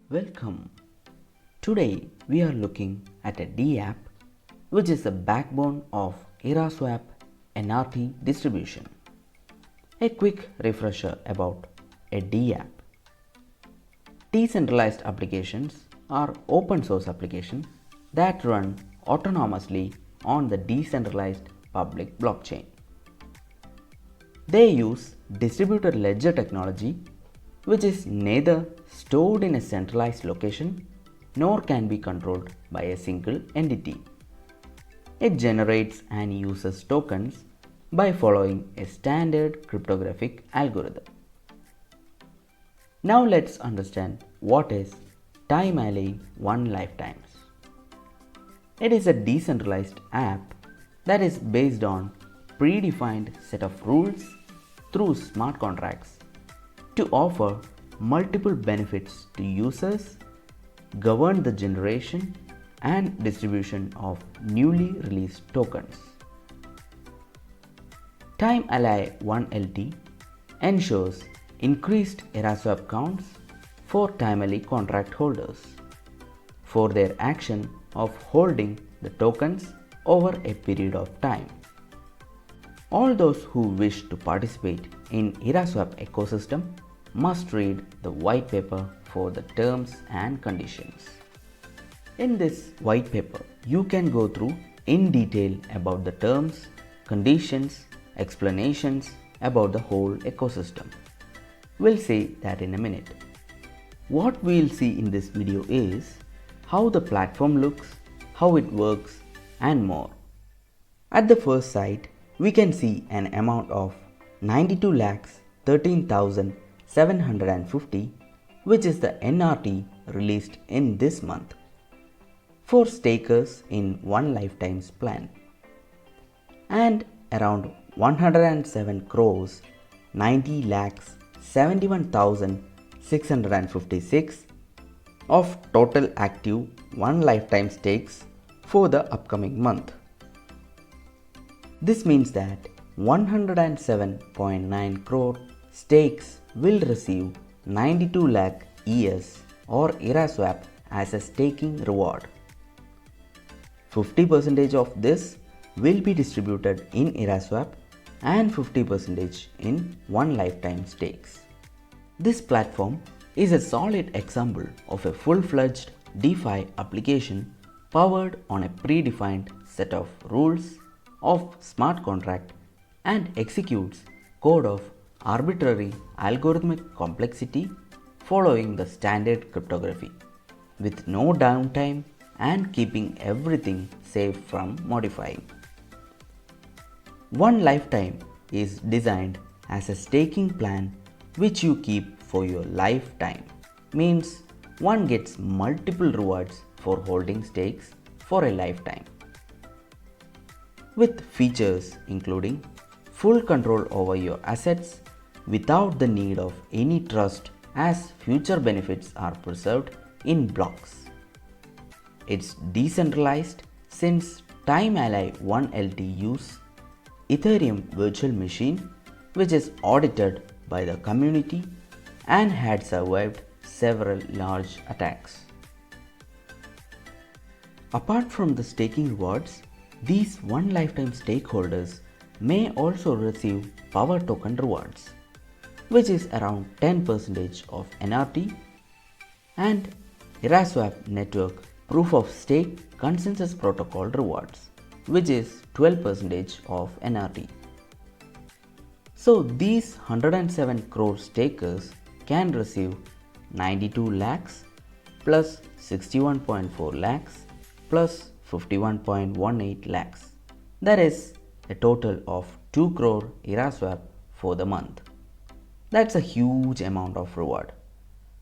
Welcome. Today we are looking at a DApp which is the backbone of EraSwap NRT distribution. A quick refresher about a DApp. Decentralized applications are open source applications that run autonomously on the decentralized public blockchain. They use distributed ledger technology, which is neither stored in a centralized location nor can be controlled by a single entity. It generates and uses tokens by following a standard cryptographic algorithm. Now let's understand what is TimeAlly 1LifeTimes. It is a decentralized app that is based on predefined set of rules through smart contracts to offer multiple benefits to users, govern the generation and distribution of newly released tokens. TimeAlly 1LT ensures increased EraSwap counts for TimeAlly contract holders for their action of holding the tokens over a period of time. All those who wish to participate in EraSwap ecosystem must read the white paper for the terms and conditions. In this white paper, you can go through in detail about the terms, conditions, explanations about the whole ecosystem. We'll see that in a minute. What we'll see in this video is how the platform looks, how it works, and more. At the first sight, we can see an amount of 92,13,750, which is the NRT released in this month for stakers in 1LifeTimes plan, and around 107 crores 90 lakhs 71,656 of total active 1LifeTime stakes for the upcoming month. This means that 107.9 crore stakes will receive 92 lakh ES or EraSwap as a staking reward. 50% of this will be distributed in EraSwap and 50% in 1LifeTime stakes. This platform is a solid example of a full-fledged DeFi application powered on a predefined set of rules of smart contract and executes code of arbitrary algorithmic complexity following the standard cryptography with no downtime and keeping everything safe from modifying. 1LifeTime is designed as a staking plan which you keep for your lifetime. Means one gets multiple rewards for holding stakes for a lifetime. With features including full control over your assets without the need of any trust as future benefits are preserved in blocks. It's decentralized since TimeAlly 1LT use Ethereum virtual machine which is audited by the community and had survived several large attacks. Apart from the staking rewards, these 1LifeTime stakeholders may also receive power token rewards, which is around 10% of NRT, and EraSwap network proof of stake consensus protocol rewards, which is 12% of NRT. So these 107 crore stakers can receive 92 lakhs plus 61.4 lakhs plus 51.18 lakhs. That is a total of 2 crore EraSwap for the month. That's a huge amount of reward.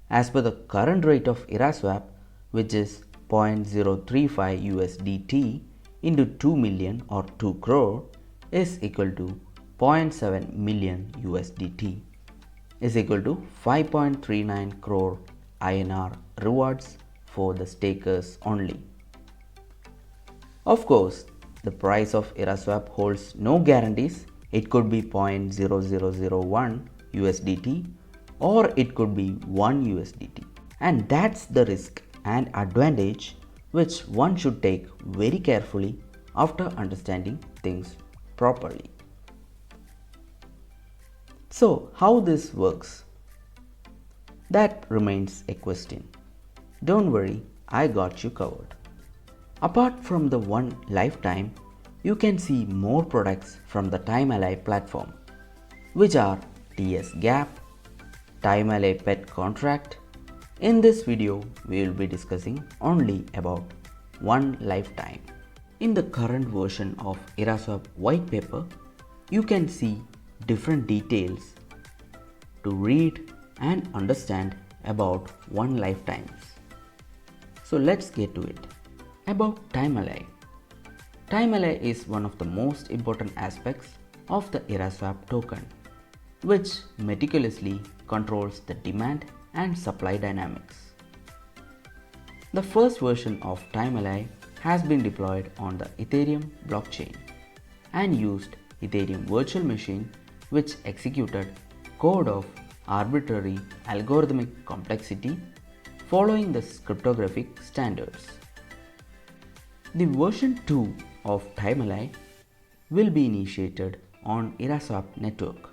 As per the current rate of EraSwap, which is 0.035 USDT into 2 million or 2 crore is equal to 0.7 million USDT is equal to 5.39 crore INR rewards for the stakers only. Of course, the price of EraSwap holds no guarantees. It could be 0.0001 USDT or it could be 1 USDT. And that's the risk and advantage which one should take very carefully after understanding things properly. So, how this works? That remains a question. Don't worry, I got you covered. Apart from the one lifetime, you can see more products from the TimeAlly platform, which are TS Gap, TimeAlly Pet Contract. In this video, we will be discussing only about one lifetime. In the current version of Eraswap Whitepaper, you can see different details to read and understand about one lifetimes. So let's get to it. About TimeAlly. TimeAlly is one of the most important aspects of the Eraswap token, which meticulously controls the demand and supply dynamics. The first version of TimeAlly has been deployed on the Ethereum blockchain and used Ethereum virtual machine, which executed code of arbitrary algorithmic complexity following the cryptographic standards. The version 2 of TimeAlly will be initiated on Eraswap network.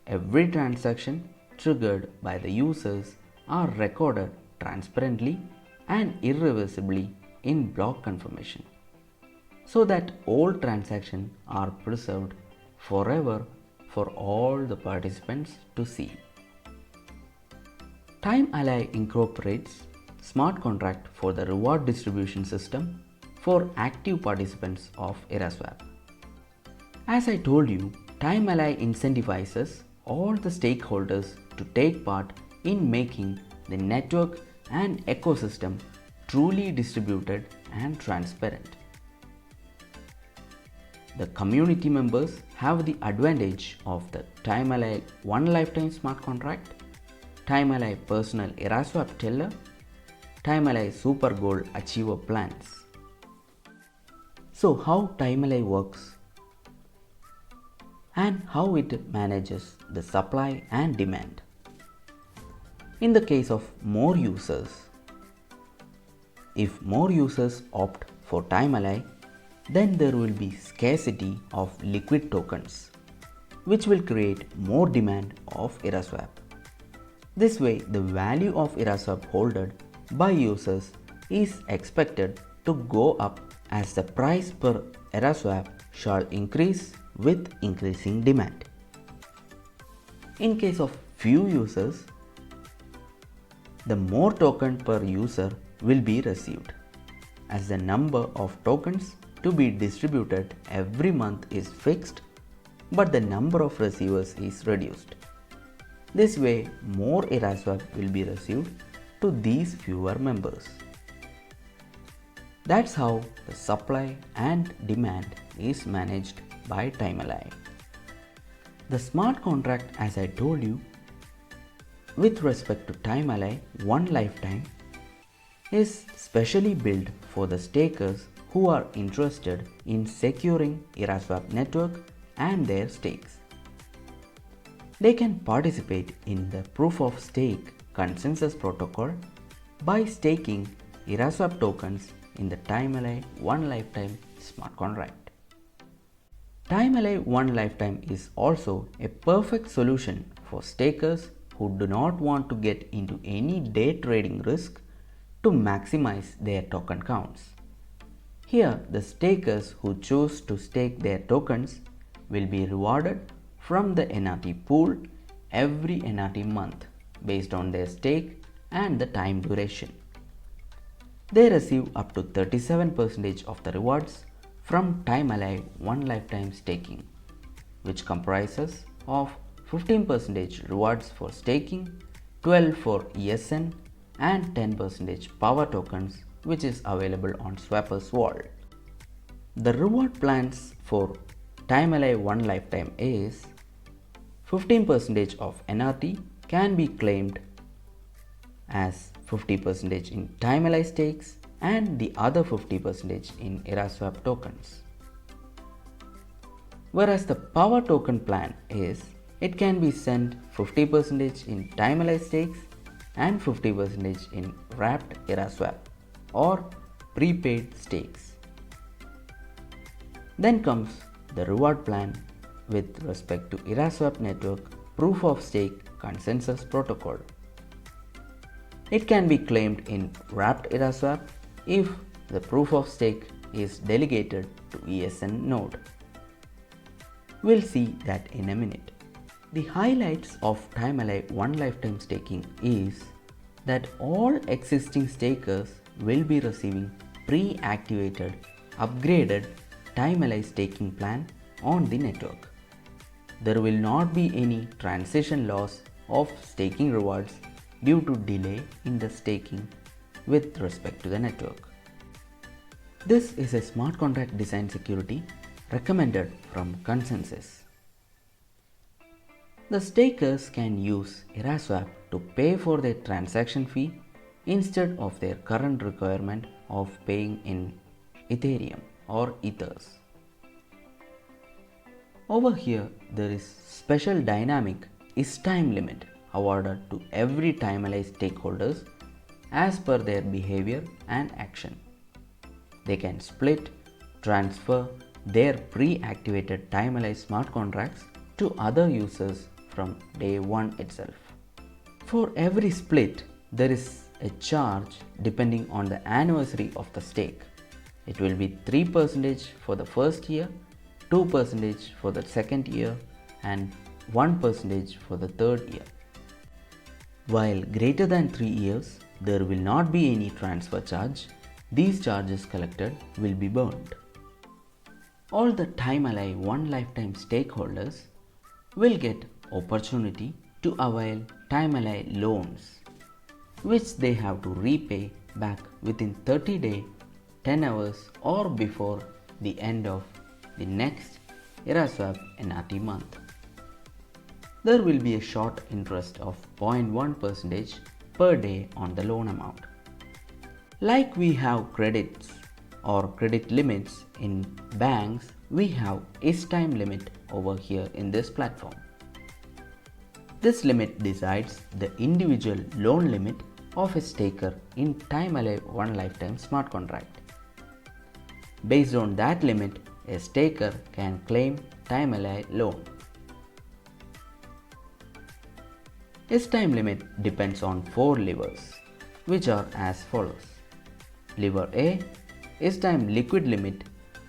Every transaction triggered by the users are recorded transparently and irreversibly in block confirmation, so that all transactions are preserved forever for all the participants to see. TimeAlly incorporates smart contract for the reward distribution system for active participants of Eraswap. As I told you, TimeAlly incentivizes all the stakeholders to take part in making the network and ecosystem truly distributed and transparent. The community members have the advantage of the TimeAlly 1Lifetime smart contract, TimeAlly personal Eraswap teller, TimeAlly Super Gold Achiever plans. So how TimeAlly works and how it manages the supply and demand. In the case of more users, if more users opt for TimeAlly, then there will be scarcity of liquid tokens, which will create more demand of Eraswap. This way, the value of Eraswap holded by users is expected to go up as the price per Eraswap shall increase with increasing demand. In case of few users, the more token per user will be received, as the number of tokens to be distributed every month is fixed, but the number of receivers is reduced. This way, more Eraswap will be received to these fewer members. That's how the supply and demand is managed by TimeAlly. The smart contract, as I told you, with respect to TimeAlly 1Lifetime, is specially built for the stakers who are interested in securing Eraswap network and their stakes. They can participate in the proof of stake consensus protocol by staking Eraswap tokens in the TimeAlly 1Lifetime smart contract. TimeAlly 1Lifetime is also a perfect solution for stakers who do not want to get into any day trading risk to maximize their token counts. Here, the stakers who choose to stake their tokens will be rewarded from the NRT pool every NRT month based on their stake and the time duration. They receive up to 37% of the rewards from TimeAlly 1Lifetime staking, which comprises of 15% rewards for staking, 12% for ESN and 10% power tokens, which is available on Swapper's Vault. The reward plans for TimeAlly 1Lifetime is 15% of NRT can be claimed as 50% in TimeAlly stakes and the other 50% in Eraswap tokens. Whereas the power token plan is, it can be sent 50% in TimeAlly stakes and 50% in wrapped era swap or prepaid stakes. Then comes the reward plan with respect to EraSwap network proof of stake consensus protocol. It can be claimed in wrapped EraSwap if the proof of stake is delegated to ESN node. We'll see that in a minute. The highlights of TimeAlly 1Lifetime staking is that all existing stakers will be receiving pre-activated, upgraded TimeAlly staking plan on the network. There will not be any transition loss of staking rewards due to delay in the staking with respect to the network. This is a smart contract design security recommended from consensus. The stakers can use EraSwap to pay for their transaction fee instead of their current requirement of paying in Ethereum or Ethers. Over here, there is special dynamic is time limit awarded to every TimeAlly stakeholders as per their behavior and action. They can split, transfer their pre-activated TimeAlly smart contracts to other users from day one itself. For every split, there is a charge depending on the anniversary of the stake. It will be 3% for the first year, 2% for the second year, and 1% for the third year. While greater than 3 years, there will not be any transfer charge. These charges collected will be burned. All the TimeAlly 1Lifetime stakeholders will get opportunity to avail TimeAlly loans, which they have to repay back within 30 days, 10 hours or before the end of the next EraSwap NRT month. There will be a short interest of 0.1% per day on the loan amount. Like we have credits or credit limits in banks, we have is time limit over here in this platform. This limit decides the individual loan limit of a staker in TimeAlly 1Lifetime smart contract. Based on that limit, a staker can claim TimeAlly loan. Its time limit depends on 4 levers, which are as follows. Lever A is time liquid limit,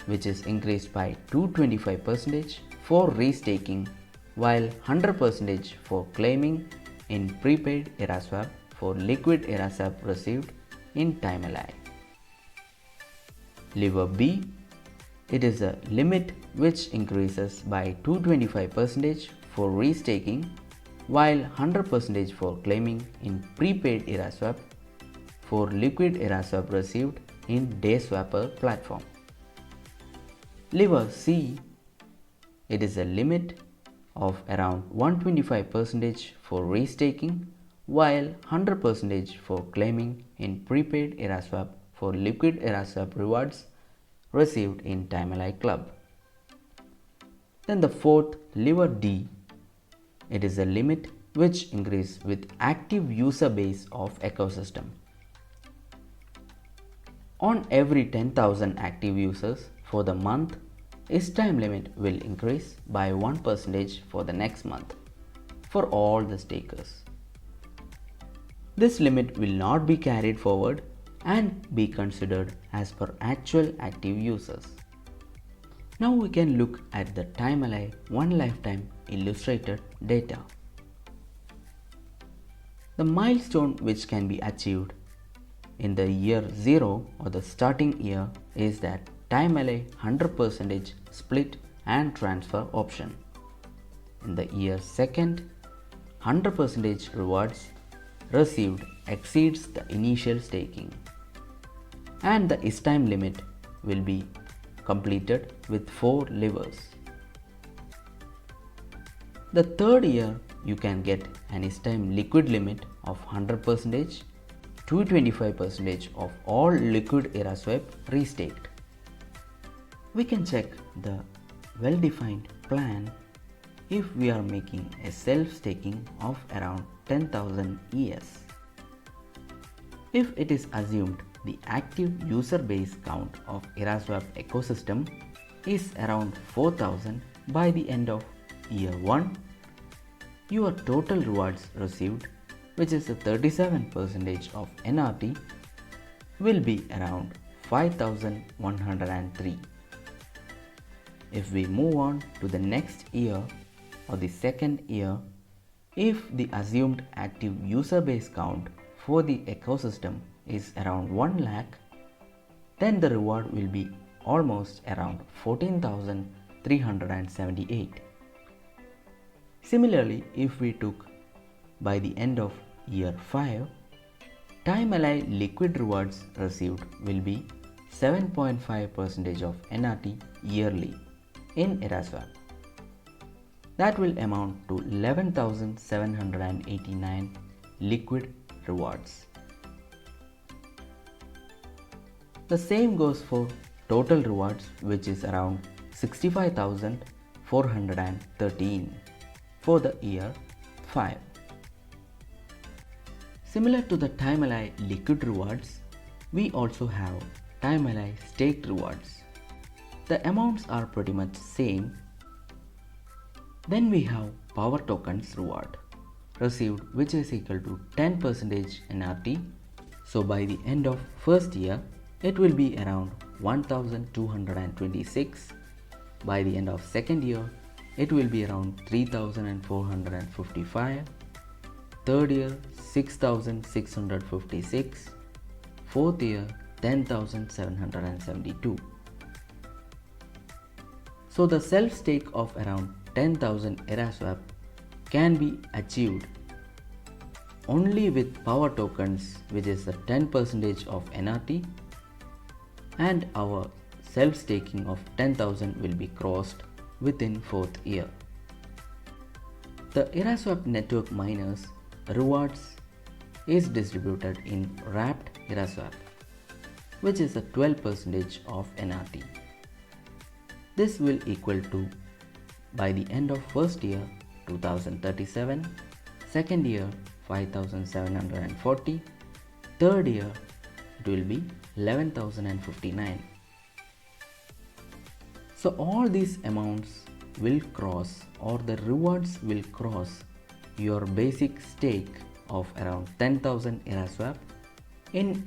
which is increased by 225% for restaking, while 100% for claiming in prepaid EraSwap for liquid EraSwap received in TimeAlly. Lever B, it is a limit which increases by 225% for restaking, while 100% for claiming in prepaid EraSwap for liquid EraSwap received in DaySwapper platform. Lever C, it is a limit of around 125% for restaking, while 100% for claiming in prepaid EraSwap for liquid EraSwap rewards received in TimeAlly Club. Then the fourth, lever D, it is a limit which increases with active user base of ecosystem. On every 10,000 active users for the month, its time limit will increase by 1% for the next month for all the stakers. This limit will not be carried forward and be considered as per actual active users. Now we can look at the TimeAlly 1Lifetime illustrated data. The milestone which can be achieved in the year 0 or the starting year is that TimeAlly 100% split and transfer option. In the year second, 100% rewards received exceeds the initial staking, and the is time limit will be completed with 4 levers. The third year you can get an is time liquid limit of 100%, 225% of all liquid EraSwap restaked. We can check the well-defined plan if we are making a self-staking of around 10,000 ES. If it is assumed the active user base count of Eraswap ecosystem is around 4000 by the end of year 1, your total rewards received, which is a 37% of NRT, will be around 5103. If we move on to the next year or the second year, if the assumed active user base count for the ecosystem is around 1 lakh, then the reward will be almost around 14,378. Similarly, if we took by the end of year 5, TimeAlly liquid rewards received will be 7.5% of NRT yearly in Eraswap. That will amount to 11,789 liquid rewards. The same goes for total rewards, which is around 65,413 for the year 5. Similar to the TimeAlly liquid rewards, we also have TimeAlly staked rewards. The amounts are pretty much same. Then we have power tokens reward received, which is equal to 10% NRT. So by the end of first year, it will be around 1226. By the end of second year, it will be around 3455. Third year, 6656. Fourth year, 10,772. So the self stake of around 10,000 Eraswap can be achieved only with power tokens, which is the 10% of NRT, and our self staking of 10,000 will be crossed within 4th year. The Eraswap network miners rewards is distributed in wrapped Eraswap, which is a 12% of NRT. This will equal to, by the end of first year, 2037, second year 5740, third year it will be 11,059. So all these amounts will cross, or the rewards will cross, your basic stake of around 10,000 Eraswap in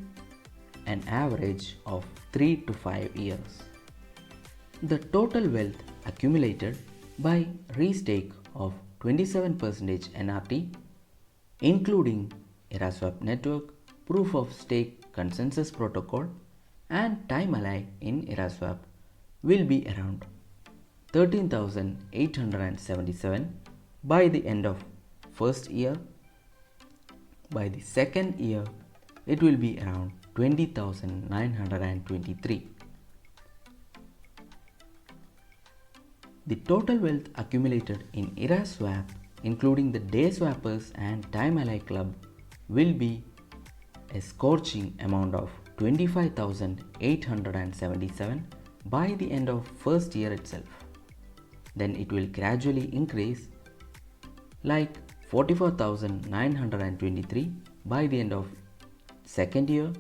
an average of 3 to 5 years. The total wealth accumulated by restake of 27% NRT, including Eraswap network, proof of stake consensus protocol, and TimeAlly in Eraswap, will be around 13,877 by the end of first year. By the second year, it will be around 20,923. The total wealth accumulated in Eraswap, including the day swappers and TimeAlly club, will be a scorching amount of 25,877 by the end of first year itself. Then it will gradually increase like 44,923 by the end of second year,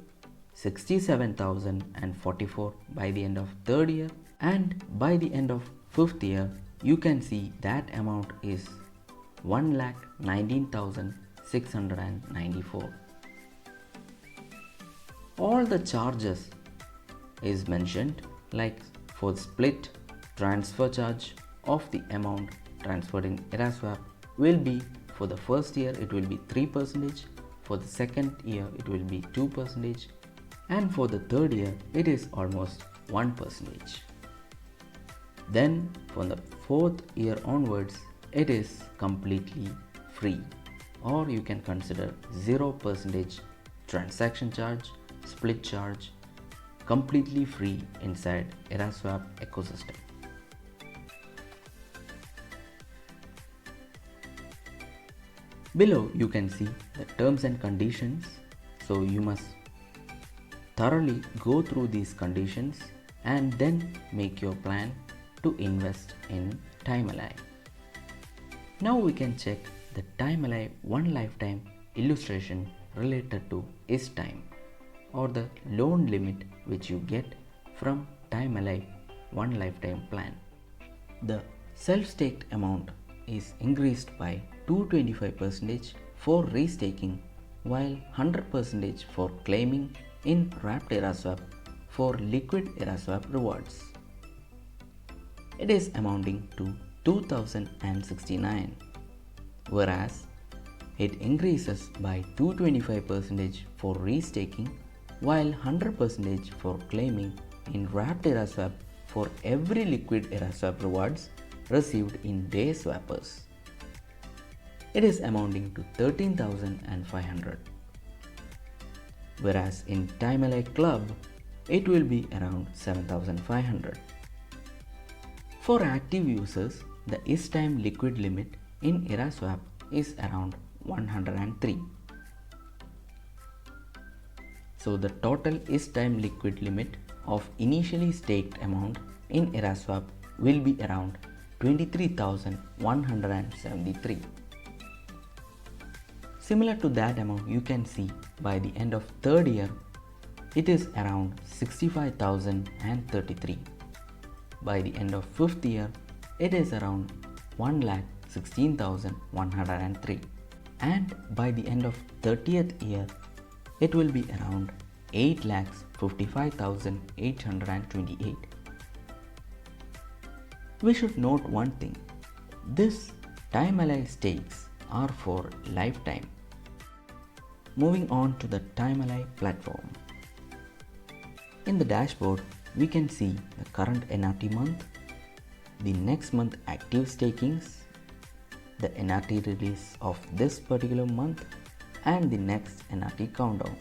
67,044 by the end of third year, and by the end of fifth year, you can see that amount is 1,19,694. All the charges is mentioned, like for split transfer charge of the amount transferred in Eraswap will be, for the first year it will be 3%, for the second year it will be 2%, and for the third year it is almost 1%. Then from the fourth year onwards, it is completely free, or you can consider 0% transaction charge, split charge, completely free inside Eraswap ecosystem. Below you can see the terms and conditions, so you must thoroughly go through these conditions and then make your plan to invest in TimeAlly. Now we can check the TimeAlly 1 lifetime illustration related to is time. or the loan limit which you get from TimeAlly 1Lifetime plan. The self-staked amount is increased by 225% for restaking, while 100% for claiming in wrapped EraSwap for liquid EraSwap rewards. It is amounting to 2069, whereas it increases by 225% for restaking, while 100% for claiming in wrapped EraSwap for every liquid EraSwap rewards received in day swappers. It is amounting to 13,500. Whereas in TimeAlly Club, it will be around 7,500. For active users, the is-time liquid limit in EraSwap is around 103. So the total is-time liquid limit of initially staked amount in EraSwap will be around 23,173. Similar to that amount, you can see by the end of third year, it is around 65,033. By the end of fifth year, it is around 1,16,103. And by the end of 30th year, it will be around 8,55,828. We should note one thing. This TimeAlly stakes are for lifetime. Moving on to the TimeAlly platform. In the dashboard, we can see the current NRT month, the next month active stakings, the NRT release of this particular month, and the next NRT countdown.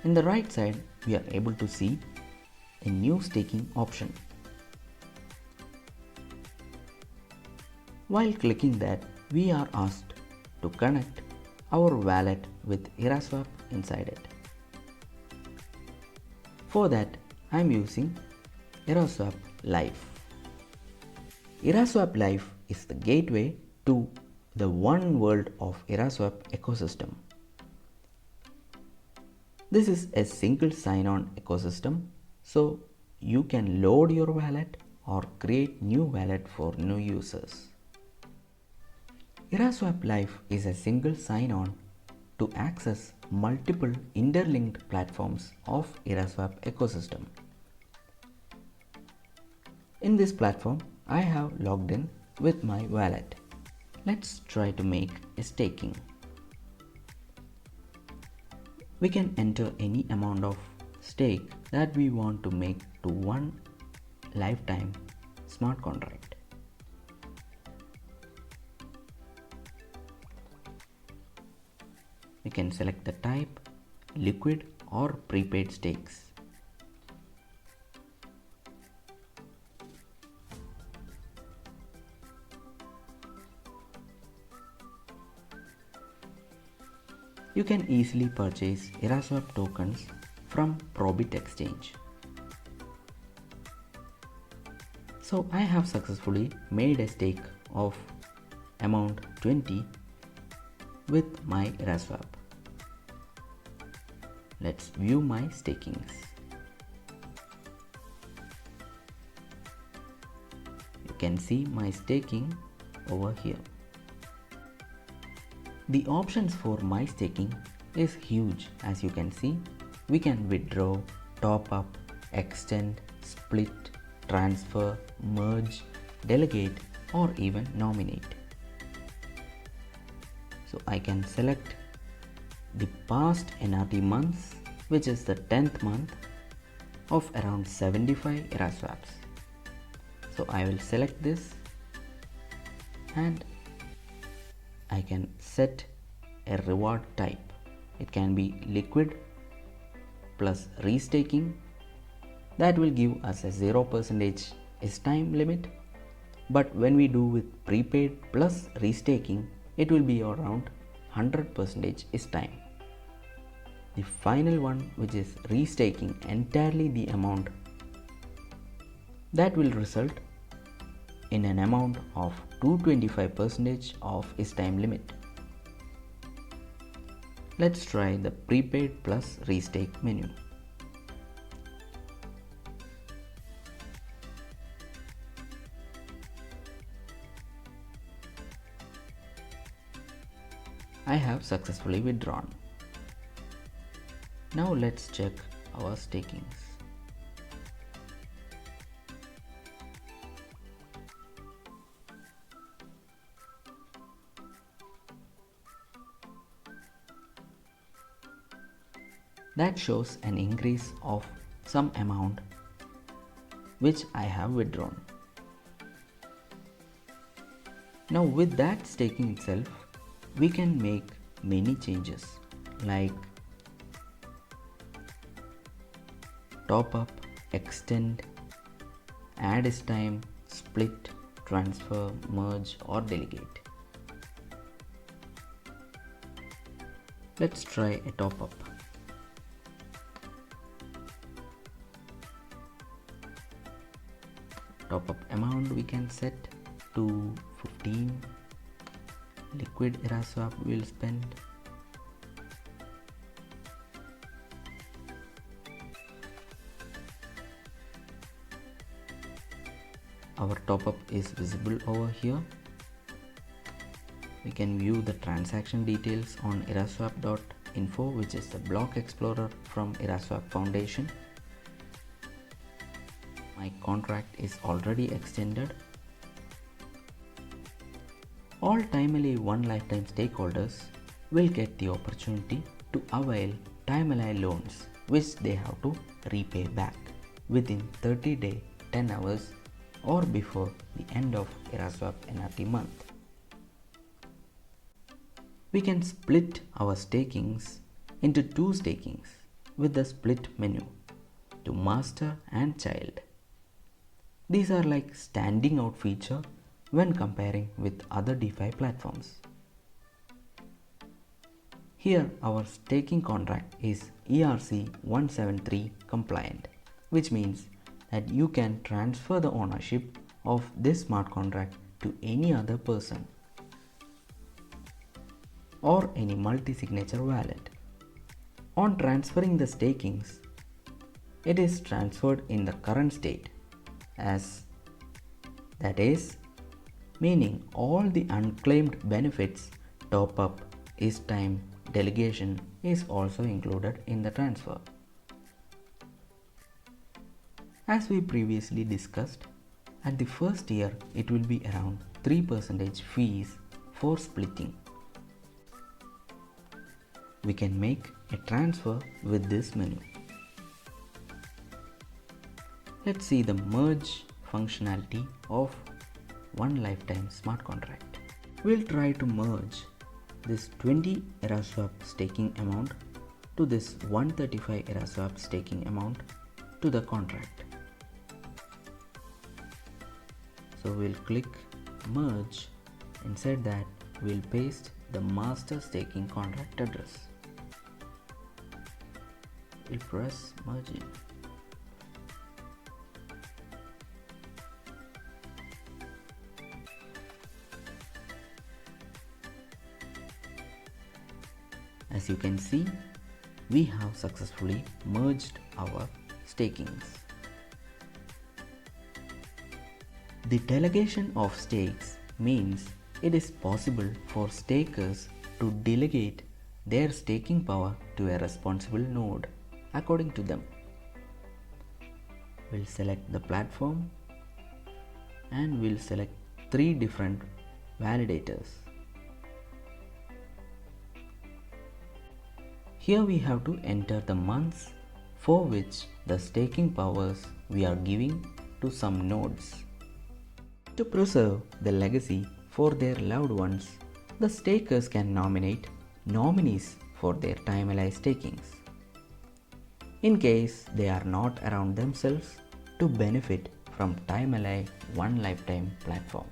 In the right side, we are able to see a new staking option. While clicking that, we are asked to connect our wallet with EraSwap inside it. For that, I am using EraSwap Live. EraSwap Live is the gateway to the one world of EraSwap ecosystem. This is a single sign-on ecosystem, so you can load your wallet or create new wallet for new users. EraSwap Live is a single sign-on to access multiple interlinked platforms of EraSwap ecosystem. In this platform, I have logged in with my wallet. Let's try to make a staking. We can enter any amount of stake that we want to make to one lifetime smart contract. We can select the type, liquid or prepaid stakes. You can easily purchase EraSwap tokens from Probit exchange. So I have successfully made a stake of amount 20 with my EraSwap. Let's view my stakings. You can see my staking over here. The options for my staking is huge. As you can see, we can withdraw, top up, extend, split, transfer, merge, delegate, or even nominate. So I can select the past NRT months, which is the 10th month of around 75 EraSwaps. So I will select this and I can set a reward type. It can be liquid plus restaking. That will give us a 0% is time limit. But when we do with prepaid plus restaking, it will be around 100% is time. The final one, which is restaking entirely the amount, that will result in an amount of 225% of is time limit. Let's try the prepaid plus restake menu. I have successfully withdrawn. Now let's check our stakings. That shows an increase of some amount which I have withdrawn. Now with that staking itself, we can make many changes like top up, extend, add as time, split, transfer, merge or delegate. Let's try a top up. Top up amount we can set to 15. Liquid era swap will spend. Our top up is visible over here. We can view the transaction details on eraswap.info, which is the block explorer from Eraswap Foundation. My contract is already extended. All TimeAlly 1Lifetime stakeholders will get the opportunity to avail TimeAlly loans, which they have to repay back within 30 days, 10 hours or before the end of Eraswap NRT month. We can split our stakings into two stakings with the split menu to master and child. These are like standing out feature when comparing with other DeFi platforms. Here our staking contract is ERC 173 compliant, which means that you can transfer the ownership of this smart contract to any other person or any multi-signature wallet. On transferring the stakings, it is transferred in the current state, as that is, meaning all the unclaimed benefits, top up, is time, delegation is also included in the transfer. As we previously discussed, at the first year it will be around 3% fees for splitting. We can make a transfer with this menu. Let's see the merge functionality of 1Lifetime smart contract. We'll try to merge this 20 Eraswap staking amount to this 135 Eraswap staking amount to the contract. So we'll click merge. Inside that we'll paste the master staking contract address. We'll press merge in. As you can see, we have successfully merged our stakings. The delegation of stakes means it is possible for stakers to delegate their staking power to a responsible node according to them. We'll select the platform and we'll select 3 different validators. Here we have to enter the months for which the staking powers we are giving to some nodes. To preserve the legacy for their loved ones, the stakers can nominate nominees for their TimeAlly stakings, in case they are not around themselves to benefit from TimeAlly 1Lifetime platform.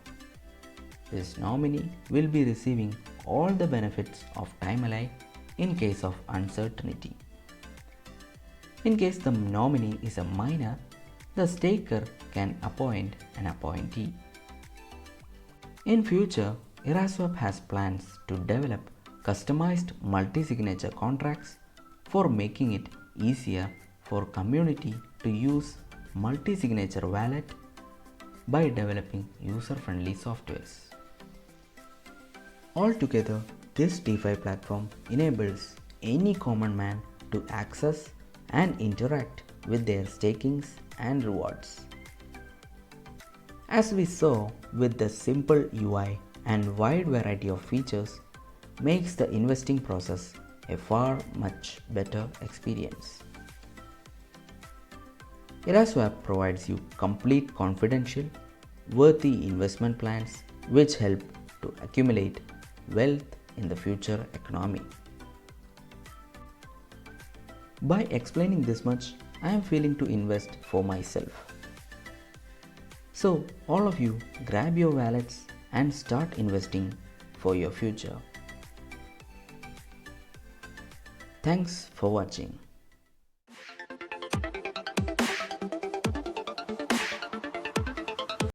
This nominee will be receiving all the benefits of TimeAlly in case of uncertainty. In case the nominee is a minor, the staker can appoint an appointee. In future, Eraswap has plans to develop customized multi-signature contracts for making it easier for community to use multi-signature wallet by developing user-friendly softwares. Altogether, this DeFi platform enables any common man to access and interact with their stakings and rewards. As we saw, with the simple UI and wide variety of features, makes the investing process a far much better experience. Eraswap provides you complete confidential, worthy investment plans which help to accumulate wealth in the future economy. By explaining this much, I am feeling to invest for myself. So, all of you grab your wallets and start investing for your future. Thanks for watching.